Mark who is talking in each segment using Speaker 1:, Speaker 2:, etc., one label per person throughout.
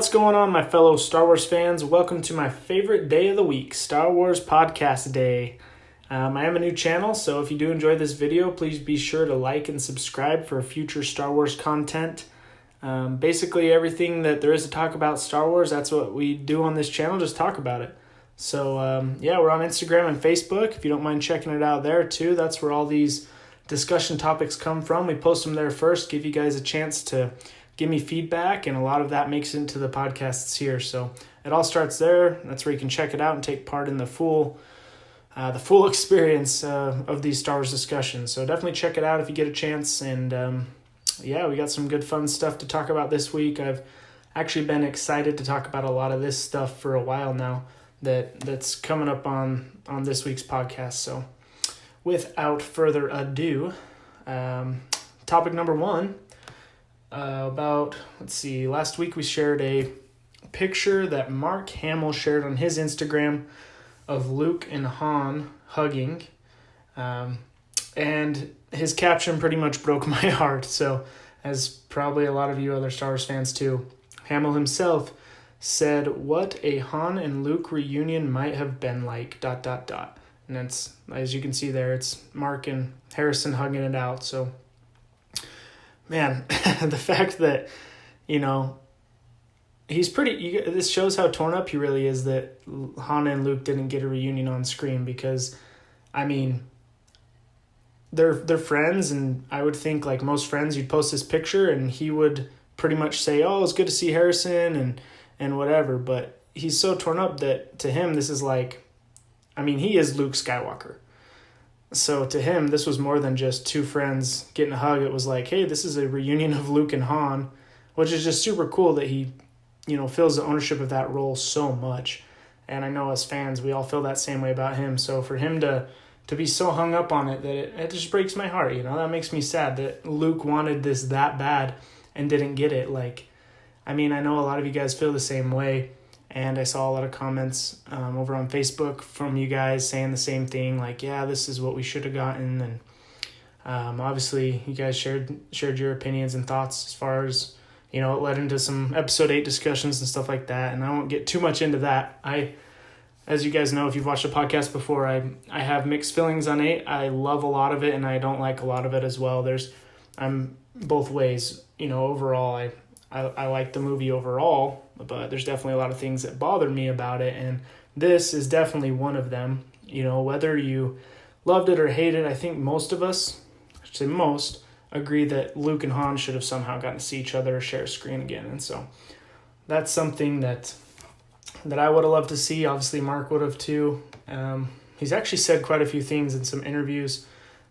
Speaker 1: What's going on, my fellow Star Wars fans? Welcome to my favorite day of the week, Star Wars Podcast Day. I am a new channel, so if you do enjoy this video, please be sure to like and subscribe for future Star Wars content. Basically, everything that there is to talk about Star Wars, that's what we do on this channel, just talk about it. So, we're on Instagram and Facebook. If you don't mind checking it out there, too, that's where all these discussion topics come from. We post them there first, give you guys a chance to give me feedback, and a lot of that makes it into the podcasts here. So it all starts there. That's where you can check it out and take part in the full experience of these Star Wars discussions. So definitely check it out if you get a chance. And we got some good fun stuff to talk about this week. I've actually been excited to talk about a lot of this stuff for a while now that's coming up on this week's podcast. So without further ado, topic number one. Last week we shared a picture that Mark Hamill shared on his Instagram of Luke and Han hugging, and his caption pretty much broke my heart. So, as probably a lot of you other Star Wars fans too, Hamill himself said, "What a Han and Luke reunion might have been like, ... And it's, as you can see there, it's Mark and Harrison hugging it out. So, man, the fact that, he's this shows how torn up he really is that Han and Luke didn't get a reunion on screen, because, they're friends, and I would think, like most friends, you'd post this picture and he would pretty much say, "Oh, it's good to see Harrison," and whatever, but he's so torn up that to him this is like, he is Luke Skywalker. So to him, this was more than just two friends getting a hug. It was like, hey, this is a reunion of Luke and Han, which is just super cool that he, feels the ownership of that role so much. And I know as fans, we all feel that same way about him. So for him to be so hung up on it, that it just breaks my heart. That makes me sad that Luke wanted this that bad and didn't get it. I know a lot of you guys feel the same way. And I saw a lot of comments over on Facebook from you guys saying the same thing, like, yeah, this is what we should have gotten. And obviously you guys shared your opinions and thoughts as far as, it led into some episode 8 discussions and stuff like that. And I won't get too much into that. As you guys know, if you've watched the podcast before, I have mixed feelings on 8. I love a lot of it and I don't like a lot of it as well. I'm both ways. Overall, I like the movie overall, but there's definitely a lot of things that bother me about it, and this is definitely one of them. Whether you loved it or hated it, I think most of us, agree that Luke and Han should have somehow gotten to see each other or share a screen again, and so that's something that I would have loved to see. Obviously, Mark would have too. He's actually said quite a few things in some interviews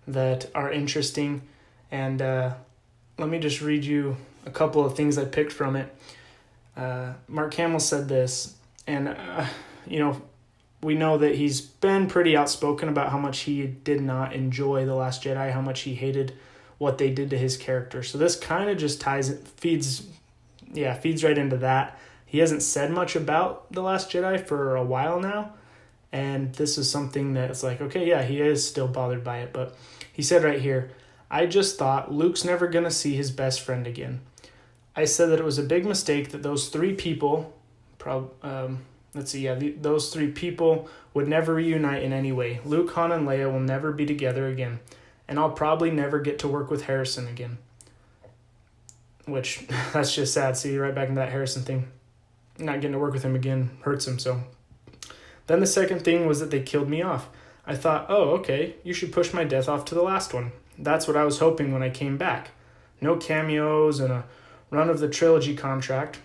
Speaker 1: that are interesting, and let me just read you a couple of things I picked from it. Mark Hamill said this, and, we know that he's been pretty outspoken about how much he did not enjoy The Last Jedi, how much he hated what they did to his character. So this kind of just feeds right into that. He hasn't said much about The Last Jedi for a while now, and this is something that's like, okay, yeah, he is still bothered by it, but he said right here, "I just thought Luke's never going to see his best friend again. I said that it was a big mistake that those three people, those three people would never reunite in any way. Luke, Han, and Leia will never be together again, and I'll probably never get to work with Harrison again." Which, that's just sad. See, right back into that Harrison thing. Not getting to work with him again hurts him, so. Then the second thing was that they killed me off. I thought, oh, okay, you should push my death off to the last one. That's what I was hoping when I came back. No cameos and a run of the trilogy contract.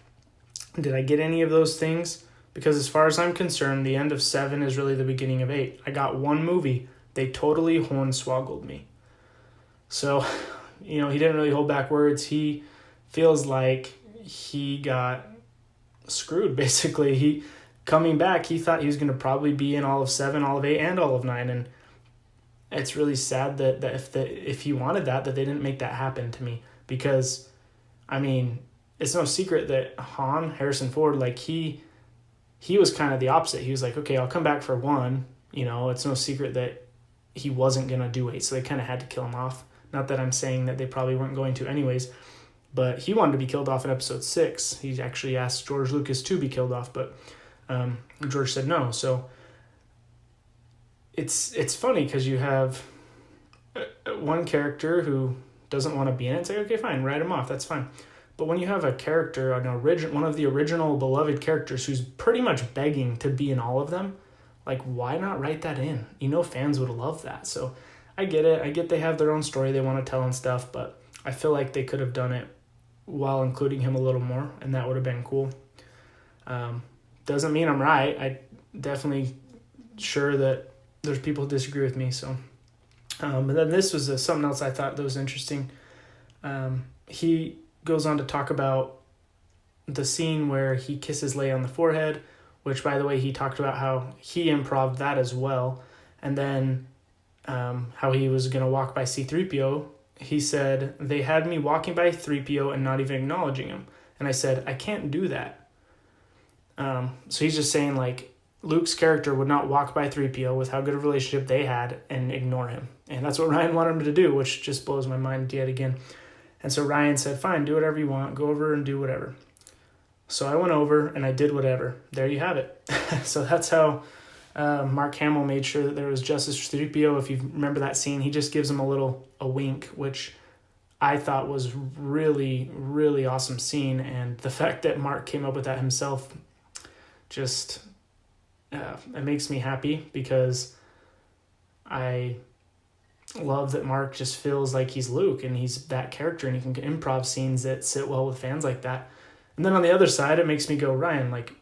Speaker 1: Did I get any of those things? Because as far as I'm concerned, the end of 7 is really the beginning of 8. I got one movie. They totally hornswoggled me. So, he didn't really hold back words. He feels like he got screwed, basically. He coming back, he thought he was going to probably be in all of 7, all of 8, and all of 9. And it's really sad that if he wanted that they didn't make that happen to me. Because, it's no secret that Han, Harrison Ford, he was kind of the opposite. He was like, okay, I'll come back for 1. It's no secret that he wasn't going to do 8, so they kind of had to kill him off. Not that I'm saying that they probably weren't going to anyways, but he wanted to be killed off in episode 6. He actually asked George Lucas to be killed off, but George said no. So it's funny because you have one character who doesn't want to be in it. It's like, okay, fine, write him off. That's fine. But when you have a character, one of the original beloved characters who's pretty much begging to be in all of them, like, why not write that in? Fans would love that. So I get it. I get they have their own story they want to tell and stuff, but I feel like they could have done it while including him a little more, and that would have been cool. Doesn't mean I'm right. I definitely sure that there's people who disagree with me. So, but then this was something else I thought that was interesting. He goes on to talk about the scene where he kisses Leia on the forehead, which, by the way, he talked about how he improv'd that as well. And then how he was going to walk by C-3PO. He said, they had me walking by 3PO and not even acknowledging him. And I said, I can't do that. So he's just saying, like, Luke's character would not walk by 3PO with how good a relationship they had and ignore him. And that's what Ryan wanted him to do, which just blows my mind yet again. And so Ryan said, fine, do whatever you want. Go over and do whatever. So I went over and I did whatever. There you have it. So that's how Mark Hamill made sure that there was justice for 3PO. If you remember that scene, he just gives him a wink, which I thought was really, really awesome scene. And the fact that Mark came up with that himself just, it makes me happy, because I love that Mark just feels like he's Luke and he's that character, and he can improv scenes that sit well with fans like that. And then on the other side, it makes me go, Ryan, like,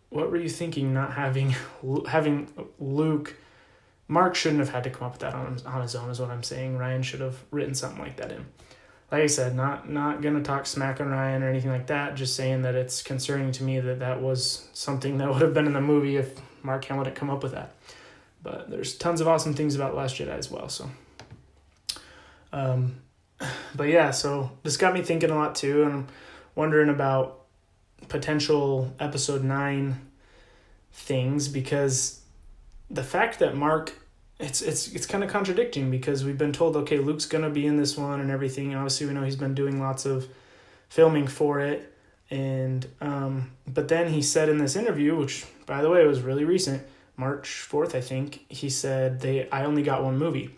Speaker 1: what were you thinking not having Luke? Mark shouldn't have had to come up with that on his own, is what I'm saying. Ryan should have written something like that in. Like I said, not going to talk smack on Ryan or anything like that, just saying that it's concerning to me that was something that would have been in the movie if Mark Hamill didn't come up with that. But there's tons of awesome things about Last Jedi as well. So, but yeah, so this got me thinking a lot too, and I'm wondering about potential episode 9 things, because the fact that Mark, it's kind of contradicting, because we've been told, okay, Luke's going to be in this one and everything. And obviously we know he's been doing lots of filming for it. And, but then he said in this interview, which by the way, was really recent, March 4th, I think, he said I only got one movie.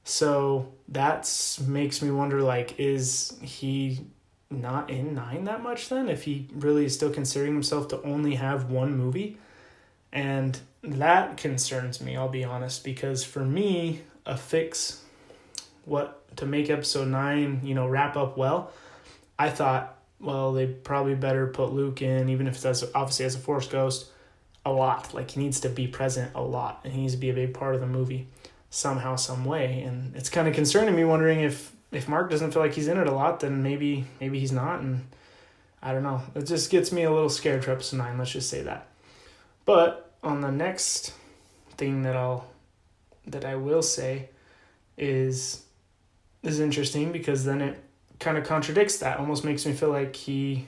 Speaker 1: So that makes me wonder, like, is he not in 9 that much then, if he really is still considering himself to only have one movie? And that concerns me, I'll be honest, because for me, a fix to make episode 9, wrap up well, I thought, well, they probably better put Luke in, even if it's obviously as a Force ghost, a lot. Like, he needs to be present a lot, and he needs to be a big part of the movie somehow, some way. And it's kind of concerning me, wondering if Mark doesn't feel like he's in it a lot, then maybe he's not, and I don't know. It just gets me a little scared for episode 9, let's just say that. But on the next thing that I will say is interesting, because then it kind of contradicts that. Almost makes me feel like he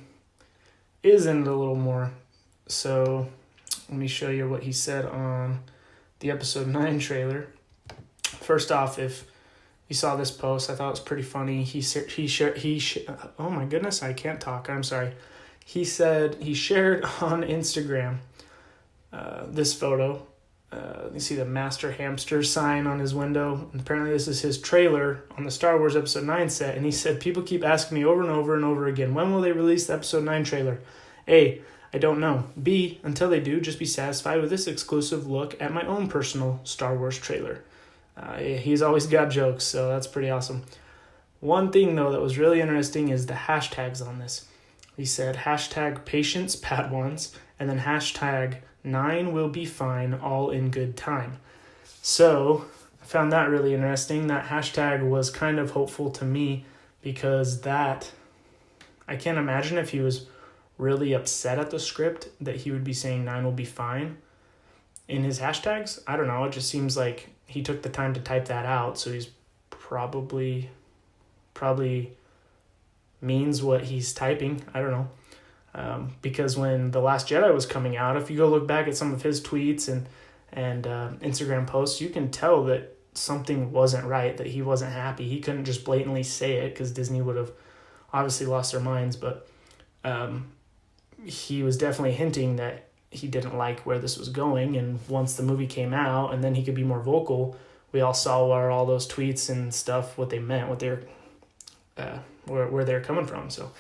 Speaker 1: is in it a little more. So let me show you what he said on the episode 9 trailer. First off, if you saw this post, I thought it was pretty funny. Oh my goodness, I can't talk. I'm sorry. He said he shared on Instagram this photo. You see the Master Hamster sign on his window. And apparently this is his trailer on the Star Wars Episode 9 set. And he said, people keep asking me over and over and over again, when will they release the Episode 9 trailer? A, I don't know. B, until they do, just be satisfied with this exclusive look at my own personal Star Wars trailer. He's always got jokes, so that's pretty awesome. One thing, though, that was really interesting is the hashtags on this. He said hashtag patience Padawans, and then hashtag 9 will be fine, all in good time. So I found that really interesting. That hashtag was kind of hopeful to me, because I can't imagine if he was really upset at the script that he would be saying 9 will be fine in his hashtags. I don't know. It just seems like he took the time to type that out, so he's probably means what he's typing. I don't know. Because when The Last Jedi was coming out, if you go look back at some of his tweets and Instagram posts, you can tell that something wasn't right, that he wasn't happy. He couldn't just blatantly say it, because Disney would have obviously lost their minds, but he was definitely hinting that he didn't like where this was going. And once the movie came out and then he could be more vocal, we all saw where all those tweets and stuff, what they meant, what they're where they're coming from. So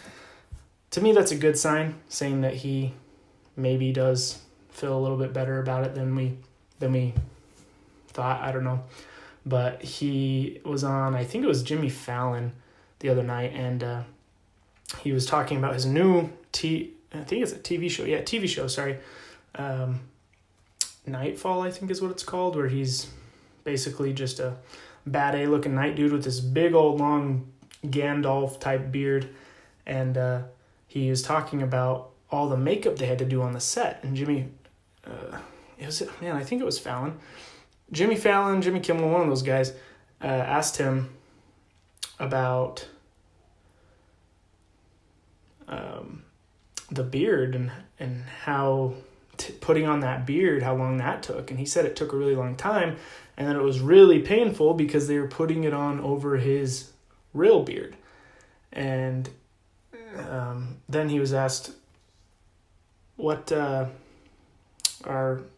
Speaker 1: to me, that's a good sign, saying that he maybe does feel a little bit better about it than we thought. I don't know. But he was on, I think it was Jimmy Fallon the other night, and he was talking about his new I think it's a TV show. Yeah, TV show, sorry. Nightfall, I think is what it's called, where he's basically just a bad A-looking night dude with this big old long Gandalf-type beard. And he was talking about all the makeup they had to do on the set. And I think it was Fallon. Jimmy Fallon, Jimmy Kimmel, one of those guys, asked him about the beard and how putting on that beard, how long that took. And he said it took a really long time, and that it was really painful because they were putting it on over his real beard. And then he was asked, or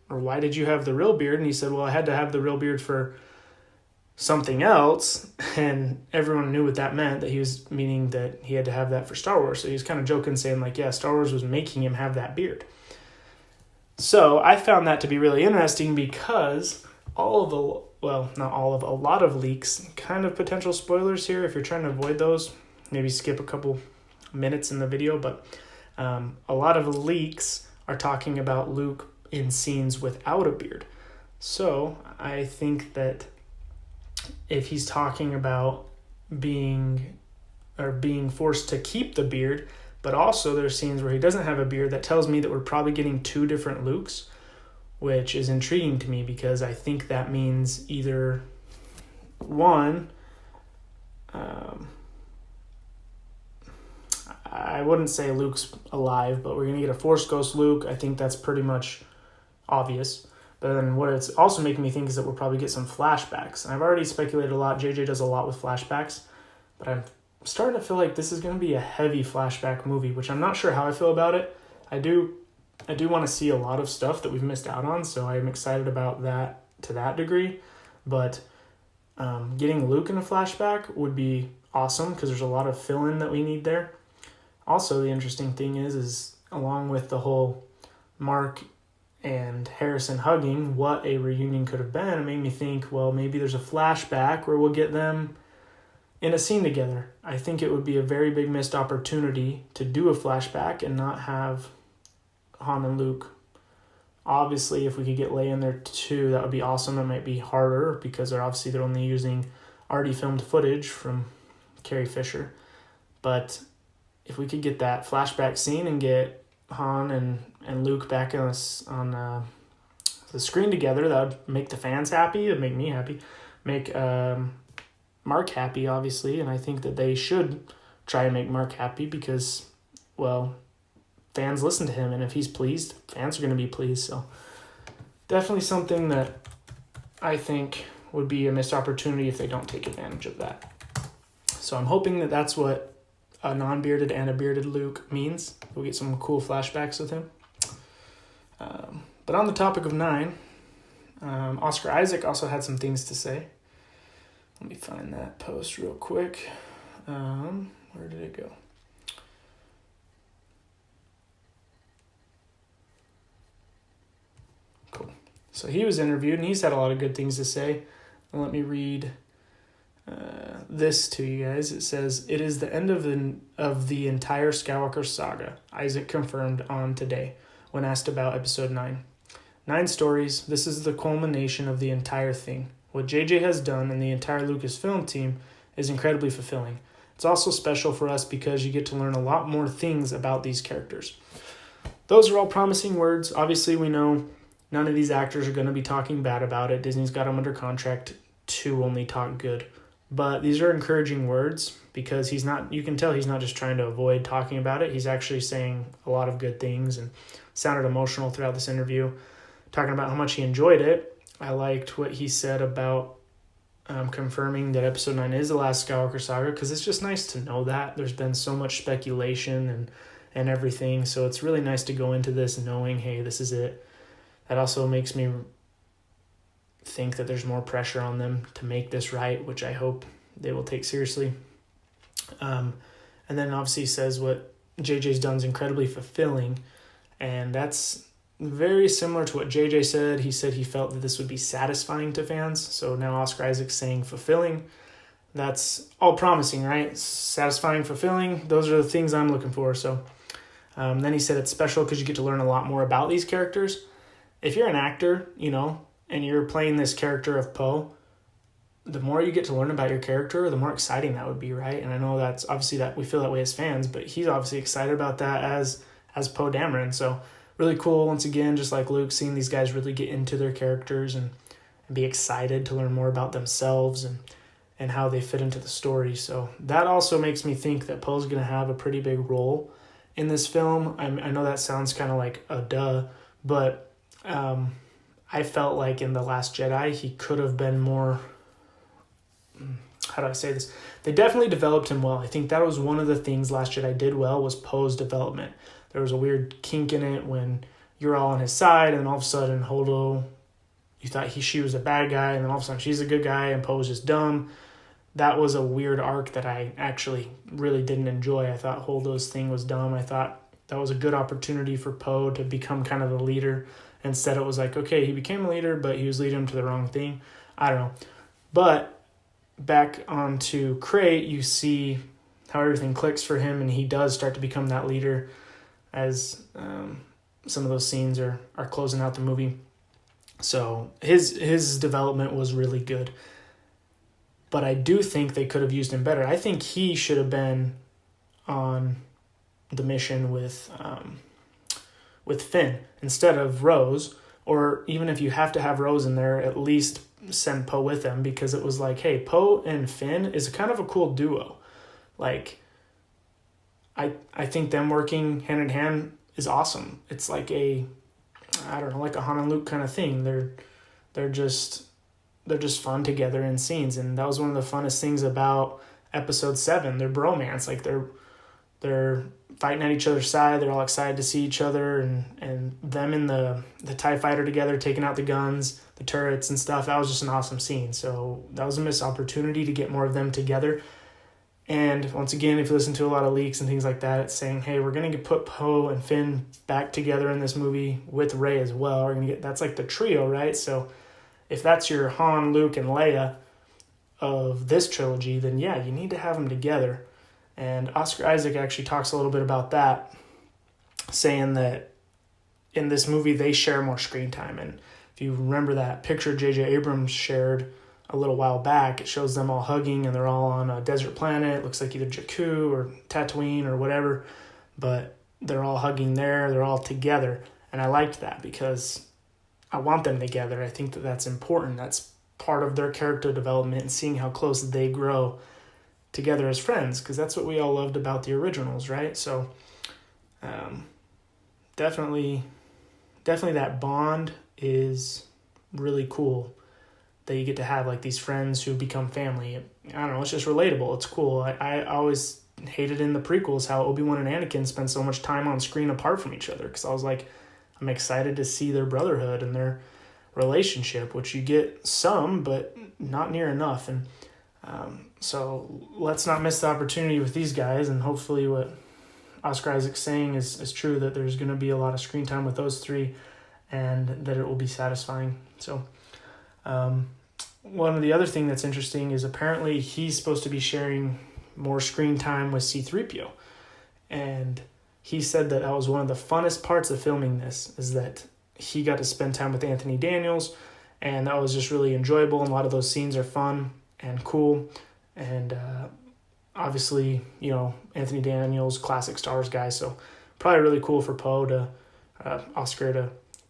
Speaker 1: why did you have the real beard? And he said, well, I had to have the real beard for something else. And everyone knew what that meant, that he was meaning that he had to have that for Star Wars. So he was kind of joking, saying like, yeah, Star Wars was making him have that beard. So I found that to be really interesting because a lot of leaks, kind of potential spoilers here. If you're trying to avoid those, maybe skip a couple minutes in the video. But a lot of leaks are talking about Luke in scenes without a beard. So I think that if he's talking about being forced to keep the beard, but also there's scenes where he doesn't have a beard, that tells me that we're probably getting two different Lukes, which is intriguing to me because I think that means either one, I wouldn't say Luke's alive, but we're going to get a Force Ghost Luke. I think that's pretty much obvious. But then what it's also making me think is that we'll probably get some flashbacks. And I've already speculated a lot. JJ does a lot with flashbacks. But I'm starting to feel like this is going to be a heavy flashback movie, which I'm not sure how I feel about it. I do want to see a lot of stuff that we've missed out on, so I'm excited about that to that degree. But getting Luke in a flashback would be awesome because there's a lot of fill-in that we need there. Also, the interesting thing is along with the whole Mark and Harrison hugging, what a reunion could have been. It made me think, well, maybe there's a flashback where we'll get them in a scene together. I think it would be a very big missed opportunity to do a flashback and not have Han and Luke. Obviously, if we could get Leia in there too, that would be awesome. It might be harder because they're only using already filmed footage from Carrie Fisher. But if we could get that flashback scene and get Han and Luke back on the screen together, that would make the fans happy. It would make me happy. Make Mark happy, obviously. And I think that they should try and make Mark happy because, well, fans listen to him. And if he's pleased, fans are going to be pleased. So definitely something that I think would be a missed opportunity if they don't take advantage of that. So I'm hoping that that's what a non-bearded and a bearded Luke means. We'll get some cool flashbacks with him. But on the topic of 9, Oscar Isaac also had some things to say. Let me find that post real quick. Where did it go? Cool. So he was interviewed, and he's had a lot of good things to say. Let me read this to you guys. It says, "It is the end of the entire Skywalker saga," Isaac confirmed on Today when asked about episode 9. 9 stories. This is the culmination of the entire thing. What JJ has done and the entire Lucasfilm team is incredibly fulfilling. It's also special for us because you get to learn a lot more things about these characters. Those are all promising words. Obviously, we know none of these actors are going to be talking bad about it. Disney's got them under contract to only talk good. But these are encouraging words because you can tell he's not just trying to avoid talking about it. He's actually saying a lot of good things and sounded emotional throughout this interview, talking about how much he enjoyed it. I liked what he said about confirming that episode 9 is the last Skywalker saga, because it's just nice to know that. There's been so much speculation and everything, so it's really nice to go into this knowing, hey, this is it. That also makes me think that there's more pressure on them to make this right, which I hope they will take seriously. And then obviously he says what JJ's done is incredibly fulfilling, and that's very similar to what JJ said. He said he felt that this would be satisfying to fans. So now Oscar Isaac's saying fulfilling. That's all promising, right? Satisfying, fulfilling. Those are the things I'm looking for. So then he said it's special because you get to learn a lot more about these characters. If you're an actor, and you're playing this character of Poe, the more you get to learn about your character, the more exciting that would be, right? And I know that's obviously that we feel that way as fans, but he's obviously excited about that as Poe Dameron. So really cool, once again, just like Luke, seeing these guys really get into their characters and be excited to learn more about themselves and how they fit into the story. So that also makes me think that Poe's going to have a pretty big role in this film. I know that sounds kind of like a duh, but I felt like in The Last Jedi, he could have been more... How do I say this? They definitely developed him well. I think that was one of the things Last Jedi did well, was Poe's development. There was a weird kink in it when you're all on his side, and all of a sudden Holdo, you thought she was a bad guy, and then all of a sudden she's a good guy, and Poe's just dumb. That was a weird arc that I actually really didn't enjoy. I thought Holdo's thing was dumb. I thought that was a good opportunity for Poe to become kind of the leader. Instead, it was like, okay, he became a leader, but he was leading him to the wrong thing. I don't know. But back onto Crate, you see how everything clicks for him, and he does start to become that leader as some of those scenes are closing out the movie. So his development was really good. But I do think they could have used him better. I think he should have been on the mission with Finn instead of Rose. Or even if you have to have Rose in there, at least send Poe with them, because it was like, hey, Poe and Finn is kind of a cool duo. Like, I think them working hand in hand is awesome. It's like like a Han and Luke kind of thing. They're just fun together in scenes, and that was one of the funnest things about episode 7. Their bromance, like they're fighting at each other's side. They're all excited to see each other, and them in the TIE fighter together, taking out the guns, the turrets and stuff. That was just an awesome scene. So that was a missed opportunity to get more of them together. And once again, if you listen to a lot of leaks and things like that, it's saying, hey, we're going to put Poe and Finn back together in this movie with Rey as well. We're going to that's like the trio, right? So if that's your Han, Luke, and Leia of this trilogy, then yeah, you need to have them together. And Oscar Isaac actually talks a little bit about that, saying that in this movie they share more screen time. And if you remember that picture J.J. Abrams shared a little while back, it shows them all hugging, and they're all on a desert planet. It looks like either Jakku or Tatooine or whatever, but they're all hugging there. They're all together. And I liked that because I want them together. I think that that's important. That's part of their character development, and seeing how close they grow together as friends, because that's what we all loved about the originals, right? So definitely that bond is really cool, that you get to have like these friends who become family. I don't know, it's just relatable. It's cool. I always hated in the prequels how Obi-Wan and Anakin spend so much time on screen apart from each other, because I was like, I'm excited to see their brotherhood and their relationship, which you get some, but not near enough. And so let's not miss the opportunity with these guys, and hopefully what Oscar Isaac's saying is true, that there's going to be a lot of screen time with those three, and that it will be satisfying. So one of the other thing that's interesting is apparently he's supposed to be sharing more screen time with C-3PO, and he said that was one of the funnest parts of filming this, is that he got to spend time with Anthony Daniels, and that was just really enjoyable, and a lot of those scenes are fun and cool. And obviously, Anthony Daniels, classic Star Wars guy, so probably really cool for Poe to Oscar to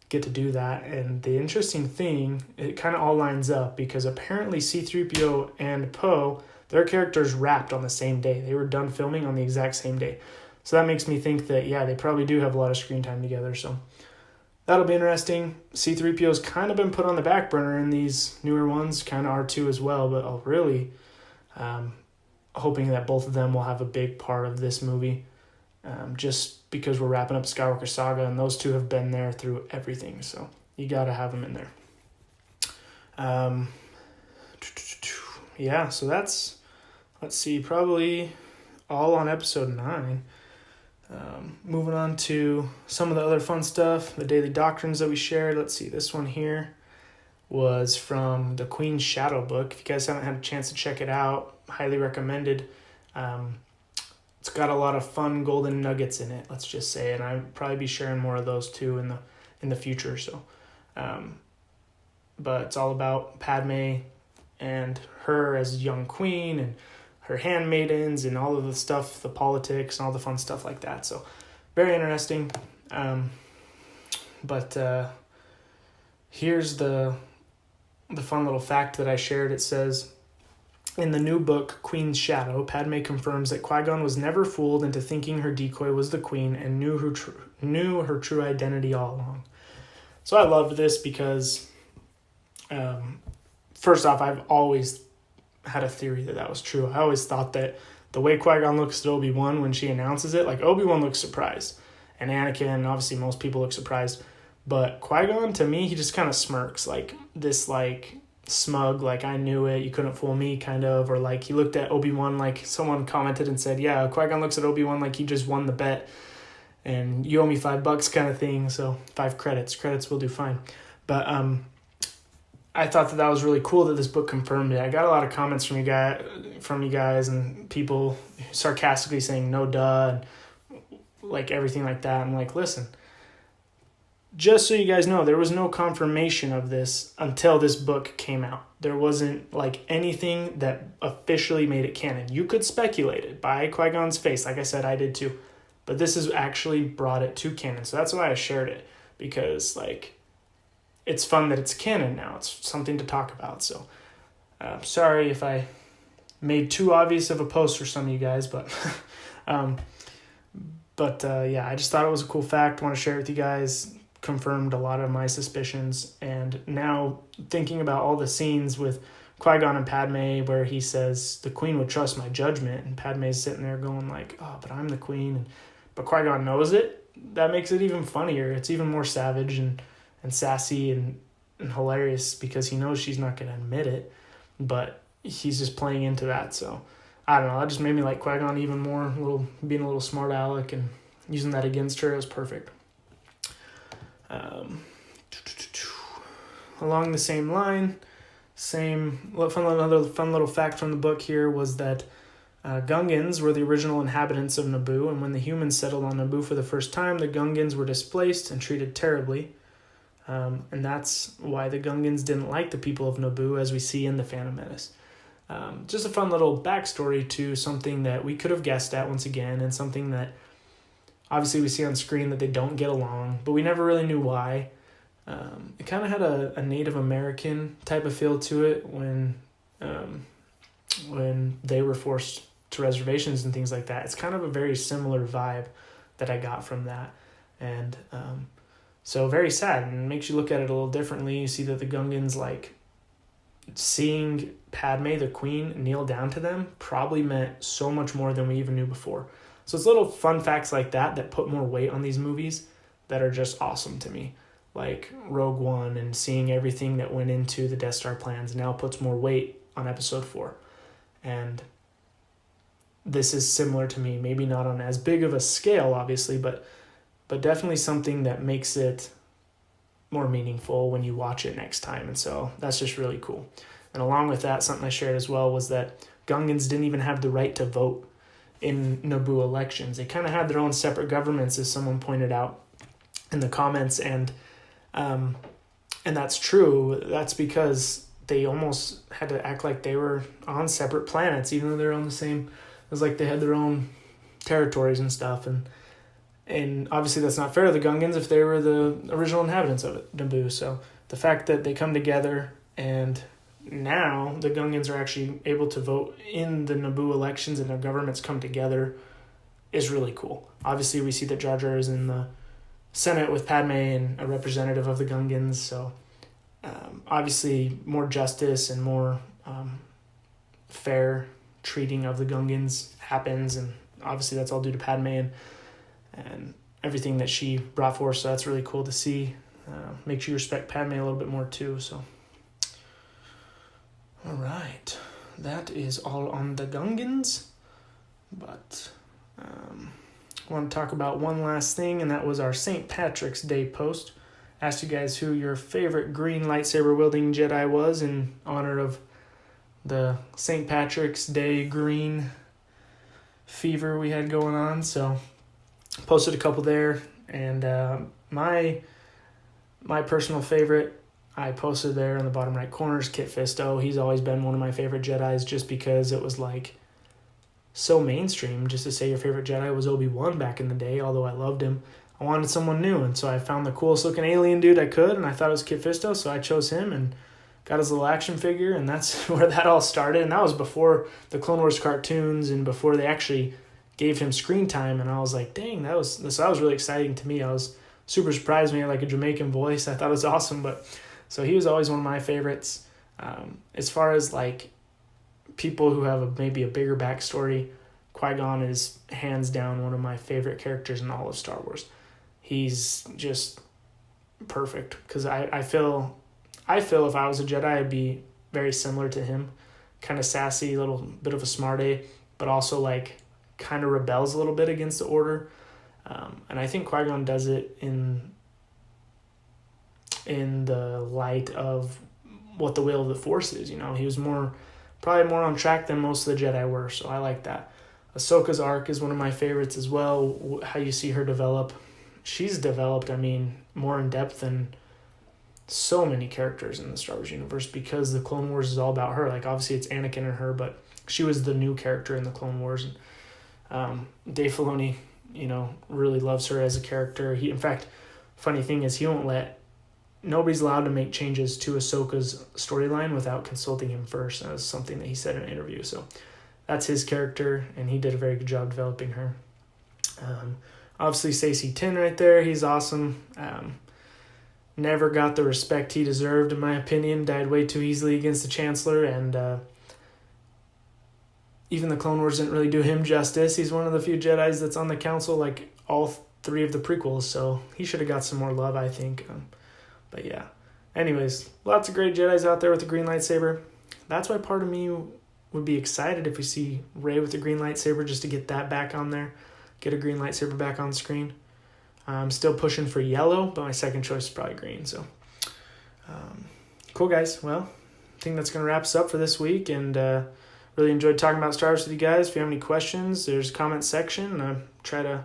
Speaker 1: get to do that. And the interesting thing, it kind of all lines up, because apparently C-3PO and Poe, their characters wrapped on the same day. They were done filming on the exact same day. So that makes me think that, yeah, they probably do have a lot of screen time together. So that'll be interesting. C-3PO's kind of been put on the back burner in these newer ones, kind of R2 as well, but I'll really hoping that both of them will have a big part of this movie, just because we're wrapping up Skywalker Saga, and those two have been there through everything, so you got to have them in there. Yeah, so that's, let's see, probably all on episode 9. Moving on to some of the other fun stuff, the daily doctrines that we shared. Let's see, this one here was from the Queen's Shadow book. If you guys haven't had a chance to check it out, highly recommended. It's got a lot of fun golden nuggets in it, let's just say, and I'll probably be sharing more of those too in the future. So, but it's all about Padme and her as young queen and her handmaidens and all of the stuff, the politics and all the fun stuff like that. So very interesting. But here's the fun little fact that I shared. It says, in the new book, Queen's Shadow, Padme confirms that Qui-Gon was never fooled into thinking her decoy was the queen and knew her true identity all along. So I loved this because, first off, I've always had a theory that was true. I always thought that the way Qui-Gon looks at Obi-Wan when she announces it, like Obi-Wan looks surprised, and Anakin, obviously most people look surprised, but Qui-Gon, to me, he just kind of smirks, like this, like smug, like I knew it, you couldn't fool me kind of, or like he looked at Obi-Wan, like someone commented and said, yeah, Qui-Gon looks at Obi-Wan like he just won the bet and you owe me $5 kind of thing, so 5 credits will do fine. But I thought that was really cool that this book confirmed it. I got a lot of comments from you guys and people sarcastically saying no duh and like everything like that. I'm like, listen, just so you guys know, there was no confirmation of this until this book came out. There wasn't like anything that officially made it canon. You could speculate it by Qui-Gon's face. Like I said, I did too. But this has actually brought it to canon. So that's why I shared it, because like it's fun that it's canon now. It's something to talk about. So sorry if I made too obvious of a post for some of you guys, but yeah, I just thought it was a cool fact. Want to share it with you guys. Confirmed a lot of my suspicions. And now thinking about all the scenes with Qui-Gon and Padme where he says the queen would trust my judgment, and Padme's sitting there going like, oh, but I'm the queen, but Qui-Gon knows it, that makes it even funnier. It's even more savage and sassy and hilarious because he knows she's not going to admit it, but he's just playing into that. So I don't know, that just made me like Qui-Gon even more, being a little smart aleck and using that against her. It was perfect. Along the same line, another fun little fact from the book here was that Gungans were the original inhabitants of Naboo, and when the humans settled on Naboo for the first time, the Gungans were displaced and treated terribly. And that's why the Gungans didn't like the people of Naboo, as we see in The Phantom Menace. Just a fun little backstory to something that we could have guessed at once again, and something that obviously we see on screen that they don't get along, but we never really knew why. It kind of had a Native American type of feel to it when they were forced to reservations and things like that. It's kind of a very similar vibe that I got from that. And so very sad, and makes you look at it a little differently. You see that the Gungans, like, seeing Padme, the queen, kneel down to them probably meant so much more than we even knew before. So it's little fun facts like that put more weight on these movies that are just awesome to me. Like Rogue One and seeing everything that went into the Death Star plans now puts more weight on Episode 4. And this is similar to me, maybe not on as big of a scale, obviously, but definitely something that makes it more meaningful when you watch it next time. And so that's just really cool. And along with that, something I shared as well was that Gungans didn't even have the right to vote in Naboo elections. They kind of had their own separate governments, as someone pointed out in the comments. And that's true. That's because they almost had to act like they were on separate planets, even though they're on the same. It was like they had their own territories and stuff. And obviously that's not fair to the Gungans if they were the original inhabitants of it, Naboo. So the fact that they come together and now the Gungans are actually able to vote in the Naboo elections and their governments come together is really cool. Obviously we see that Jar Jar is in the Senate with Padme and a representative of the Gungans. So obviously more justice and more fair treating of the Gungans happens, and obviously that's all due to Padme and everything that she brought forth. So that's really cool to see. Makes you respect Padme a little bit more too. So, all right, that is all on the Gungans. But I want to talk about one last thing, and that was our St. Patrick's Day post. Asked you guys who your favorite green lightsaber wielding Jedi was in honor of the St. Patrick's Day green fever we had going on. So posted a couple there, and my personal favorite I posted there in the bottom right corner is Kit Fisto. He's always been one of my favorite Jedis just because it was like so mainstream just to say your favorite Jedi was Obi-Wan back in the day. Although I loved him, I wanted someone new, and so I found the coolest looking alien dude I could, and I thought it was Kit Fisto, so I chose him and got his little action figure, and that's where that all started. And that was before the Clone Wars cartoons and before they actually gave him screen time, and I was like, dang, that was really exciting to me. I was super surprised when he had like a Jamaican voice. I thought it was awesome, but so he was always one of my favorites. As far as like people who have maybe a bigger backstory, Qui-Gon is hands down one of my favorite characters in all of Star Wars. He's just perfect because I feel if I was a Jedi, I'd be very similar to him, kind of sassy, a little bit of a smarty, but also like kind of rebels a little bit against the Order. And I think Qui-Gon does it in the light of what the will of the Force is. You know, he was probably more on track than most of the Jedi were, so I like that. Ahsoka's arc is one of my favorites as well, how you see her develop. She's developed, more in depth than so many characters in the Star Wars universe because the Clone Wars is all about her. Like, obviously it's Anakin and her, but she was the new character in the Clone Wars. And Dave Filoni, really loves her as a character. In fact, funny thing is nobody's allowed to make changes to Ahsoka's storyline without consulting him first. That was something that he said in an interview. So that's his character, and he did a very good job developing her. Obviously, Stacey Tin right there. He's awesome. Never got the respect he deserved, in my opinion. Died way too easily against the Chancellor, and even the Clone Wars didn't really do him justice. He's one of the few Jedis that's on the council, like all three of the prequels, so he should have got some more love, I think. But yeah. Anyways, lots of great Jedis out there with the green lightsaber. That's why part of me would be excited if we see Rey with the green lightsaber, just to get that back on there. Get a green lightsaber back on screen. I'm still pushing for yellow, but my second choice is probably green. So, cool, guys. Well, I think that's going to wrap us up for this week, and really enjoyed talking about Star Wars with you guys. If you have any questions, there's a comment section. I'll try to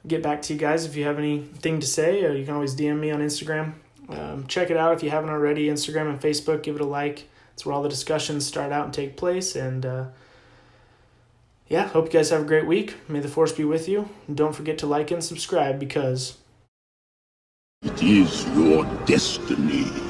Speaker 1: get back to you guys if you have anything to say. You can always DM me on Instagram. Check it out if you haven't already. Instagram and Facebook, give it a like. It's where all the discussions start out and take place. And hope you guys have a great week. May the Force be with you. And don't forget to like and subscribe because
Speaker 2: it is your destiny.